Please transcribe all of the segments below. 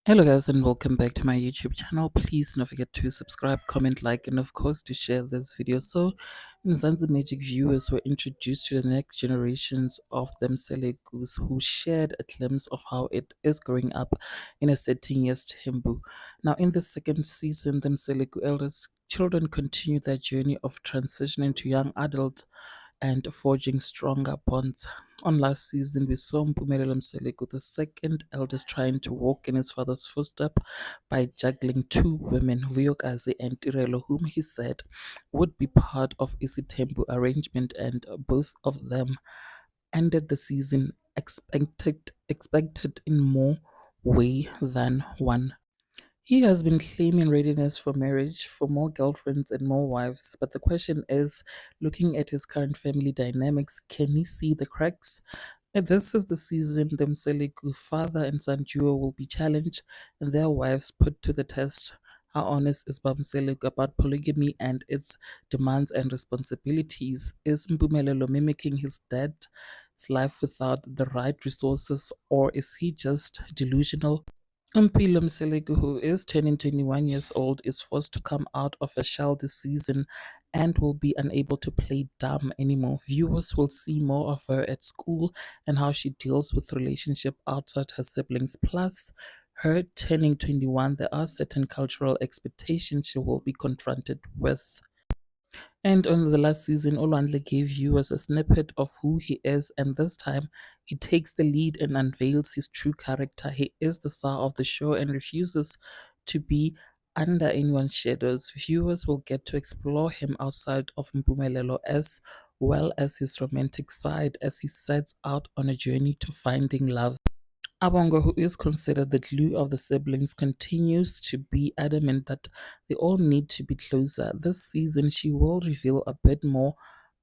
Hello guys and welcome back to my YouTube channel. Please don't forget to subscribe, comment, like, and of course to share this video. So Mzansi Magic viewers were introduced to the next generations of them Selekus who shared a glimpse of how it is growing up in a 13 years Tembu. Now in the second season, them Seleku elders children continue their journey of transitioning to young adults and forging stronger bonds. On last season, we saw Mpumelelo Mseleku, the second eldest, trying to walk in his father's footsteps by juggling two women, Vuyokazi and Tirelo, whom he said would be part of Isitembu arrangement, and both of them ended the season expected in more way than one. He has been claiming readiness for marriage, for more girlfriends and more wives, but the question is, looking at his current family dynamics, can he see the cracks? And this is the season the Mseliku father and son duo will be challenged and their wives put to the test. How honest is Bamseliku about polygamy and its demands and responsibilities? Is Mpumelelo mimicking his dad's life without the right resources, or is he just delusional? Mpilo Mseleku, who is turning 21 years old, is forced to come out of a shell this season and will be unable to play dumb anymore. Viewers will see more of her at school and how she deals with relationship outside her siblings. Plus, her turning 21, there are certain cultural expectations she will be confronted with. And on the last season, Olwandle gave viewers a snippet of who he is, and this time he takes the lead and unveils his true character. He is the star of the show and refuses to be under anyone's shadows. Viewers will get to explore him outside of Mpumelelo as well as his romantic side as he sets out on a journey to finding love. Abongo, who is considered the glue of the siblings, continues to be adamant that they all need to be closer. This season, she will reveal a bit more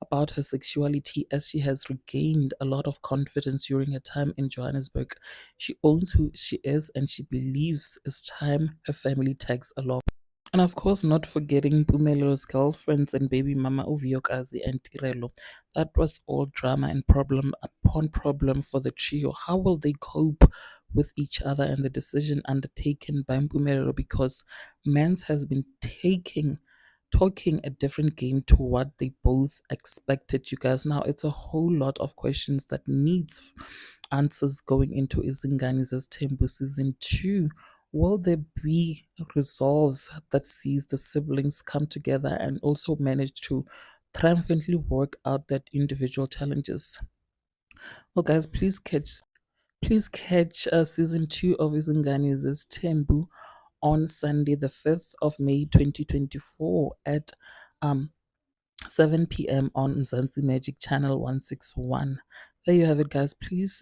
about her sexuality as she has regained a lot of confidence during her time in Johannesburg. She owns who she is and she believes it's time her family tags along. And of course, not forgetting Pumelo's girlfriends and baby mama Uviokazi and Tirelo. That was all drama and problem upon problem for the trio. How will they cope with each other and the decision undertaken by Mpumelo? Because Mans has been talking a different game to what they both expected, you guys. Now it's a whole lot of questions that needs answers going into Izingani's Tembu season 2. Will there be resolves that sees the siblings come together and also manage to triumphantly work out their individual challenges? Well, guys, please catch season 2 of Izingani's Tembu on Sunday, the 5th of May 2024 at um 7 p.m. on Mzansi Magic Channel 161. There you have it, guys. Please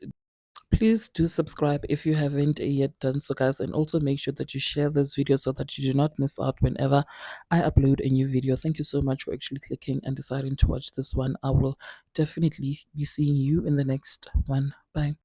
do subscribe if you haven't yet done so, guys, and also make sure that you share this video so that you do not miss out whenever I upload a new video. Thank you so much for actually clicking and deciding to watch this one. I will definitely be seeing you in the next one. Bye.